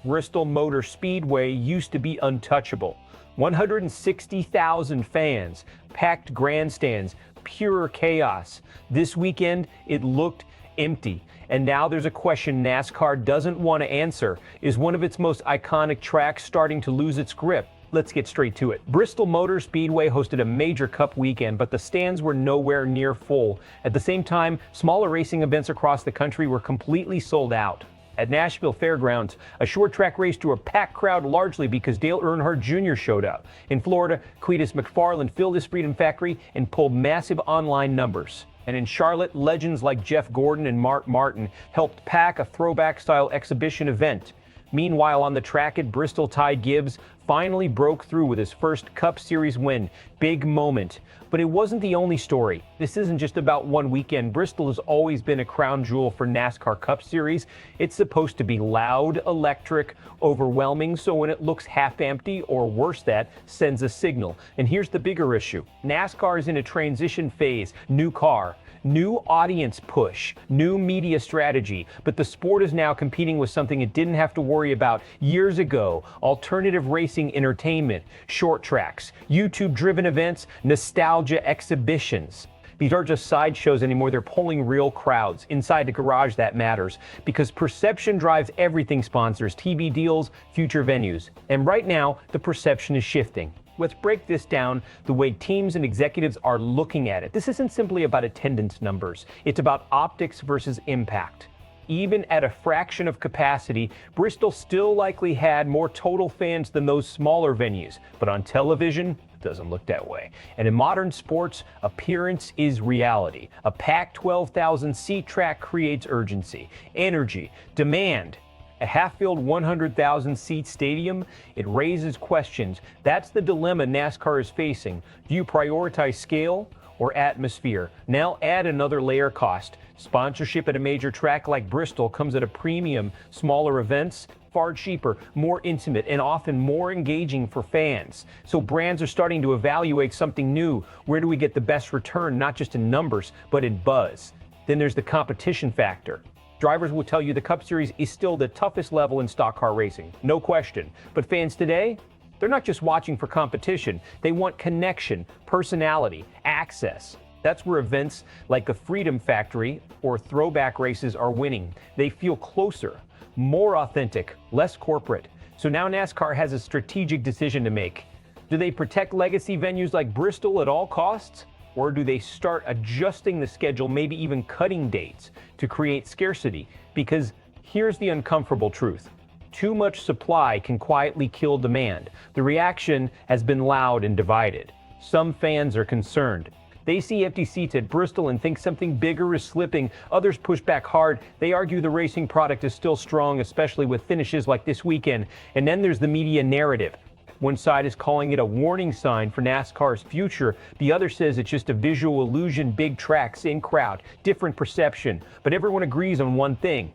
Bristol Motor Speedway used to be untouchable. 160,000 fans, packed grandstands, pure chaos. This weekend, it looked empty. And now there's a question NASCAR doesn't want to answer. Is one of its most iconic tracks starting to lose its grip? Let's get straight to it. Bristol Motor Speedway hosted a major Cup weekend, but the stands were nowhere near full. At the same time, smaller racing events across the country were completely sold out. At Nashville Fairgrounds, a short track race drew a packed crowd largely because Dale Earnhardt Jr. showed up. In Florida, Cletus McFarland filled his Freedom Factory and pulled massive online numbers. And in Charlotte, legends like Jeff Gordon and Mark Martin helped pack a throwback-style exhibition event. Meanwhile, on the track at Bristol, Ty Gibbs finally broke through with his first Cup Series win. Big moment. But it wasn't the only story. This isn't just about one weekend. Bristol has always been a crown jewel for NASCAR Cup Series. It's supposed to be loud, electric, overwhelming, so when it looks half empty, or worse that, sends a signal. And here's the bigger issue. NASCAR is in a transition phase. New car, new audience push, new media strategy. But the sport is now competing with something it didn't have to worry about years ago: alternative racing entertainment, short tracks, YouTube-driven events, nostalgia exhibitions. These aren't just sideshows anymore, they're pulling real crowds. Inside the garage, that matters, because perception drives everything: sponsors, TV deals, future venues. And right now, the perception is shifting. Let's break this down the way teams and executives are looking at it. This isn't simply about attendance numbers. It's about optics versus impact. Even at a fraction of capacity, Bristol still likely had more total fans than those smaller venues. But on television, it doesn't look that way. And in modern sports, appearance is reality. A packed 12,000-seat track creates urgency, energy, demand. A half-filled 100,000-seat stadium, it raises questions. That's the dilemma NASCAR is facing. Do you prioritize scale or atmosphere? Now add another layer: cost. Sponsorship at a major track like Bristol comes at a premium. Smaller events, far cheaper, more intimate, and often more engaging for fans. So brands are starting to evaluate something new. Where do we get the best return, not just in numbers, but in buzz? Then there's the competition factor. Drivers will tell you the Cup Series is still the toughest level in stock car racing, no question. But fans today, they're not just watching for competition. They want connection, personality, access. That's where events like the Freedom Factory or throwback races are winning. They feel closer, more authentic, less corporate. So now NASCAR has a strategic decision to make. Do they protect legacy venues like Bristol at all costs? Or do they start adjusting the schedule, maybe even cutting dates to create scarcity? Because here's the uncomfortable truth. Too much supply can quietly kill demand. The reaction has been loud and divided. Some fans are concerned. They see empty seats at Bristol and think something bigger is slipping. Others push back hard. They argue the racing product is still strong, especially with finishes like this weekend. And then there's the media narrative. One side is calling it a warning sign for NASCAR's future. The other says it's just a visual illusion: big tracks, in crowd, different perception. But everyone agrees on one thing: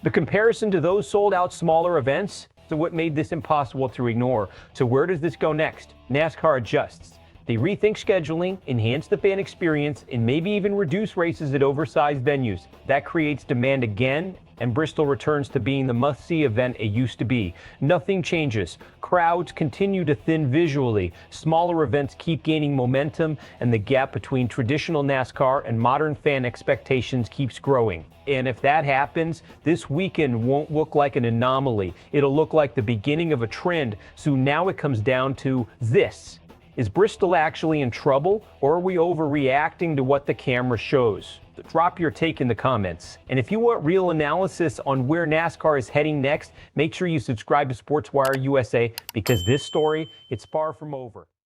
the comparison to those sold-out smaller events. So what made this impossible to ignore? So where does this go next? NASCAR adjusts. They rethink scheduling, enhance the fan experience, and maybe even reduce races at oversized venues. That creates demand again, and Bristol returns to being the must-see event it used to be. Nothing changes. Crowds continue to thin visually. Smaller events keep gaining momentum, and the gap between traditional NASCAR and modern fan expectations keeps growing. And if that happens, this weekend won't look like an anomaly. It'll look like the beginning of a trend. So now it comes down to this: is Bristol actually in trouble, or are we overreacting to what the camera shows? Drop your take in the comments. And if you want real analysis on where NASCAR is heading next, make sure you subscribe to SportsWire USA, because this story, it's far from over.